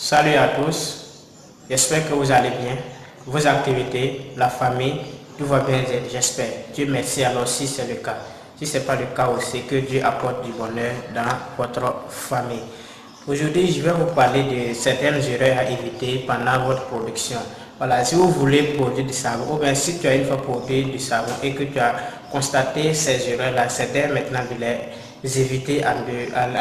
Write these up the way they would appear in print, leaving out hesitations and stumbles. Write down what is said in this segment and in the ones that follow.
Salut à tous, j'espère que vous allez bien, vos activités, la famille, tout va bien, j'espère. Dieu merci alors si c'est le cas. Si ce n'est pas le cas aussi, que Dieu apporte du bonheur dans votre famille. Aujourd'hui, je vais vous parler de certaines erreurs à éviter pendant votre production. Voilà, si vous voulez produire du savon, ou bien si tu as une fois produit du savon et que tu as constaté ces erreurs-là, c'est maintenant de les éviter à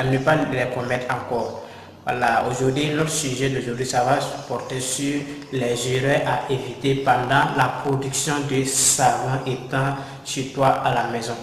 ne pas les commettre encore. Voilà, aujourd'hui, notre sujet d'aujourd'hui, ça va se porter sur les erreurs à éviter pendant la production de savon étant chez toi à la maison.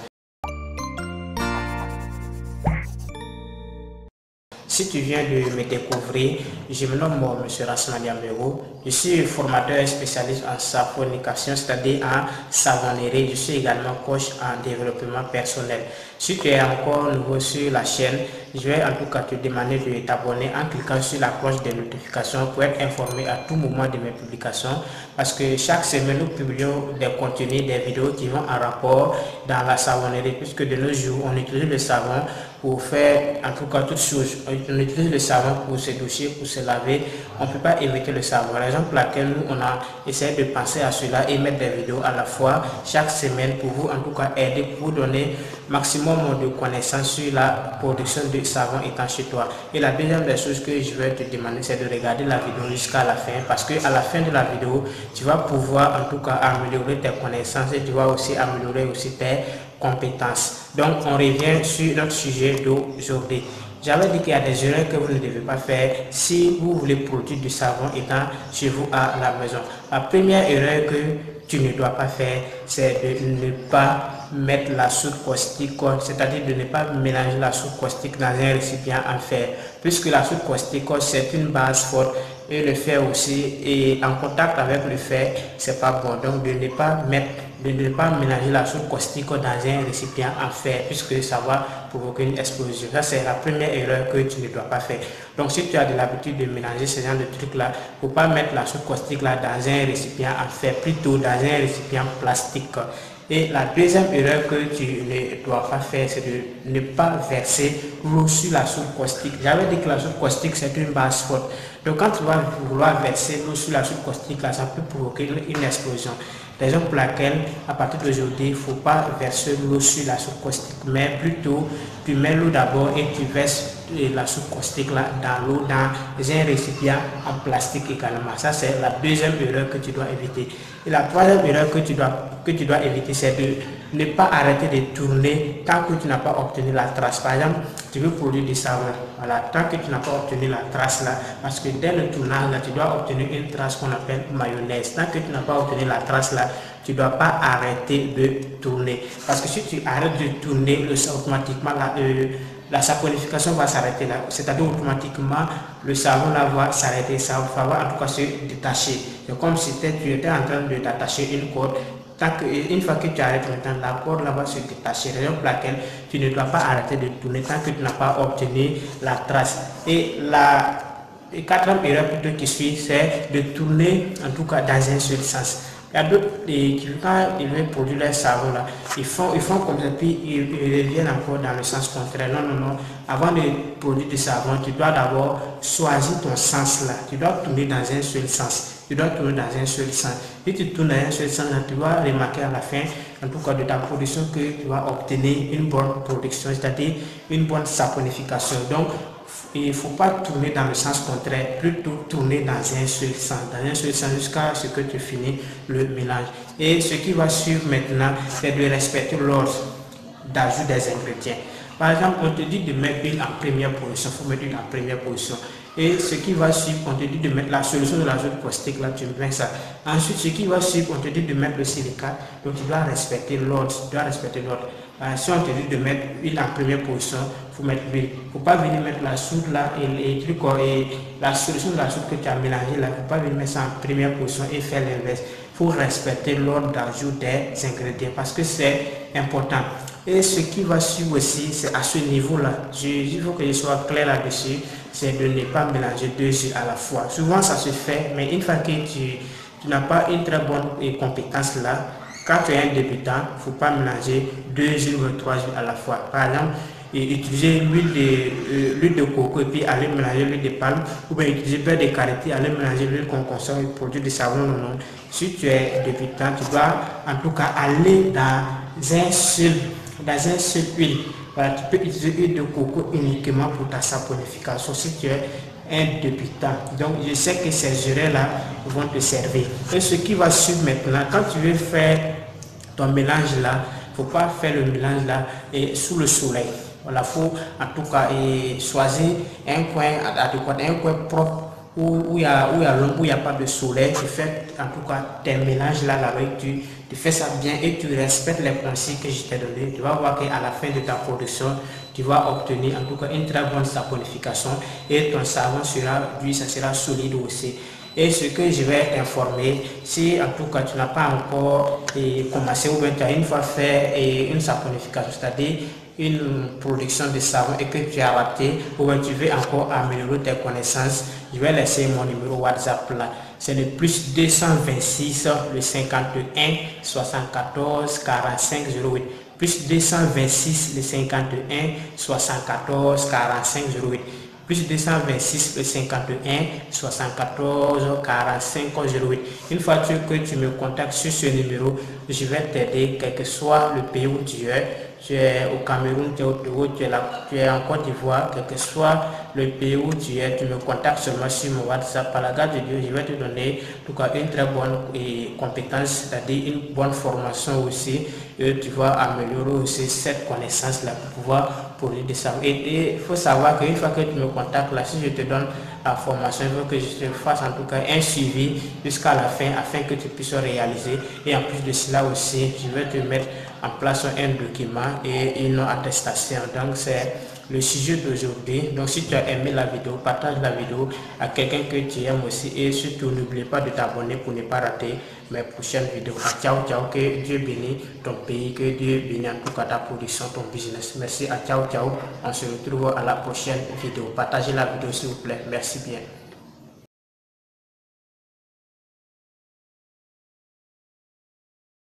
Si tu viens de me découvrir, je me nomme M. Rasmali Ambero. Je suis formateur spécialiste en savonification, c'est-à-dire en savonnerie. Je suis également coach en développement personnel. Si tu es encore nouveau sur la chaîne, je vais en tout cas te demander de t'abonner en cliquant sur la cloche de notification pour être informé à tout moment de mes publications. Parce que chaque semaine, nous publions des contenus, des vidéos qui vont en rapport dans la savonnerie. Puisque de nos jours, on utilise le savon pour faire en tout cas toutes choses. On utilise le savon pour se doucher, pour se laver. On ne peut pas éviter le savon. Raison pour laquelle nous, on a essayé de penser à cela et mettre des vidéos à la fois chaque semaine pour vous en tout cas aider, pour vous donner maximum de connaissances sur la production de savon étant chez toi. Et la deuxième des choses que je vais te demander, c'est de regarder la vidéo jusqu'à la fin, parce que à la fin de la vidéo, tu vas pouvoir en tout cas améliorer tes connaissances et tu vas aussi améliorer aussi tes compétences. Donc on revient sur notre sujet d'aujourd'hui. J'avais dit qu'il y a des erreurs que vous ne devez pas faire si vous voulez produire du savon étant chez vous à la maison. La première erreur que tu ne dois pas faire, c'est de ne pas mettre la soude caustique, c'est-à-dire de ne pas mélanger la soude caustique dans un récipient en fer, puisque la soude caustique c'est une base forte et le fer aussi, et en contact avec le fer, c'est pas bon. Donc de ne pas mélanger la soude caustique dans un récipient en fer, puisque ça va provoquer une explosion. Ça, c'est la première erreur que tu ne dois pas faire. Donc si tu as de l'habitude de mélanger ce genre de trucs là, il ne faut pas mettre la soude caustique là dans un récipient en fer, plutôt dans un récipient plastique. Et la deuxième erreur que tu ne dois pas faire, c'est de ne pas verser l'eau sur la soude caustique. J'avais dit que la soude caustique, c'est une base forte. Donc quand tu vas vouloir verser l'eau sur la soude caustique, là, ça peut provoquer une explosion. Raison pour laquelle, à partir d'aujourd'hui, il ne faut pas verser l'eau sur la soude caustique, mais plutôt tu mets l'eau d'abord et tu verses la soude caustique là dans l'eau, dans un récipient en plastique également. Ça, c'est la deuxième erreur que tu dois éviter. Et la troisième erreur que tu dois éviter, c'est de ne pas arrêter de tourner tant que tu n'as pas obtenu la trace. Par exemple, tu veux produire du savon, voilà, tant que tu n'as pas obtenu la trace là, parce que dès le tournage là, tu dois obtenir une trace qu'on appelle mayonnaise. Tant que tu n'as pas obtenu la trace là, tu ne dois pas arrêter de tourner. Parce que si tu arrêtes de tourner, automatiquement la saponification va s'arrêter là. C'est-à-dire automatiquement le savon là va s'arrêter, ça va en tout cas se détacher. C'est comme si tu étais en train de t'attacher une corde. Une fois que tu arrêtes maintenant, la corde là va se détacher. Raison pour laquelle tu ne dois pas arrêter de tourner tant que tu n'as pas obtenu la trace. Et la quatrième erreur plutôt qui suit, c'est de tourner en tout cas dans un seul sens. Il y a d'autres qui, quand ils veulent produire leur savon, là, ils font comme ça, puis ils reviennent encore dans le sens contraire. Non, non, non. Avant de produire du savon, tu dois d'abord choisir ton sens là. Tu dois tourner dans un seul sens. Tu dois tourner dans un seul sens. Si tu tournes dans un seul sens, tu vas remarquer à la fin, en tout cas de ta production, que tu vas obtenir une bonne production, c'est-à-dire une bonne saponification. Donc, il ne faut pas tourner dans le sens contraire, plutôt tourner dans un seul sens jusqu'à ce que tu finis le mélange. Et ce qui va suivre maintenant, c'est de respecter l'ordre d'ajout des ingrédients. Par exemple, on te dit de mettre l'huile en première position, il faut mettre l'huile en première position. Et ce qui va suivre, on te dit de mettre la solution de la soude caustique, là tu mets ça. Ensuite, ce qui va suivre, on te dit de mettre le silicate, donc tu dois respecter l'ordre, si on te dit de mettre l'huile en première position, il faut mettre l'huile. Il ne faut pas venir mettre la soude là et la solution de la soude que tu as mélangée là, il ne faut pas venir mettre ça en première position et faire l'inverse. Il faut respecter l'ordre d'ajout des ingrédients parce que c'est important. Et ce qui va suivre aussi, c'est à ce niveau-là. Il faut que je sois clair là-dessus, c'est de ne pas mélanger deux jus à la fois. Souvent, ça se fait, mais une fois que tu n'as pas une très bonne compétence là, quand tu es un débutant, il ne faut pas mélanger deux huiles ou trois huiles à la fois. Par exemple, utiliser l'huile de coco et puis aller mélanger l'huile de palme, ou bien utiliser beurre de karité, aller mélanger l'huile qu'on consomme et produire du savon. Non. Si tu es débutant, tu dois en tout cas aller dans un seul huile. Voilà, tu peux utiliser l'huile de coco uniquement pour ta saponification si tu es un débutant. Donc je sais que ces jurés là vont te servir. Et ce qui va suivre maintenant, quand tu veux faire ton mélange là, faut pas faire le mélange là et sous le soleil. Voilà, faut en tout cas choisir un coin adéquat, un coin propre où il y a l'ombre, où il n'y a pas de soleil. Tu fais en tout cas tes mélanges là, tu fais ça bien et tu respectes les consignes que je t'ai donné. Tu vas voir qu'à la fin de ta production, tu vas obtenir en tout cas une très bonne saponification et ton savon sera lui, ça sera solide aussi. Et ce que je vais t'informer, si en tout cas tu n'as pas encore commencé ou bien tu as une fois fait une saponification, c'est-à-dire une production de savon et que tu as raté ou bien tu veux encore améliorer tes connaissances, je vais laisser mon numéro WhatsApp là. C'est le plus 226 le 51 74 45 08. Plus 226 le 51 74 45 08. Plus 226 le 51 74 45 08. Une fois que tu me contactes sur ce numéro, je vais t'aider, quel que soit le pays où tu es au Cameroun, tu es au Togo, tu es en Côte d'Ivoire, quel que soit le pays où tu es, tu me contactes seulement sur mon WhatsApp. Par la grâce de Dieu, je vais te donner en tout cas une très bonne compétence, c'est-à-dire une bonne formation aussi. Et tu vas améliorer aussi cette connaissance-là pour pouvoir produire des savons. Et il faut savoir qu'une fois que tu me contactes là, si je te donne la formation, il faut que je te fasse en tout cas un suivi jusqu'à la fin afin que tu puisses réaliser. Et en plus de cela aussi, je vais te mettre en place un document et une attestation. Donc c'est le sujet d'aujourd'hui. Donc si tu as aimé la vidéo, partage la vidéo à quelqu'un que tu aimes aussi et surtout n'oublie pas de t'abonner pour ne pas rater mes prochaines vidéos. Ciao ciao, que Dieu bénisse ton pays, que Dieu bénisse en tout cas ta production, ton business. Merci, ciao ciao, on se retrouve à la prochaine vidéo. Partagez la vidéo s'il vous plaît, merci bien.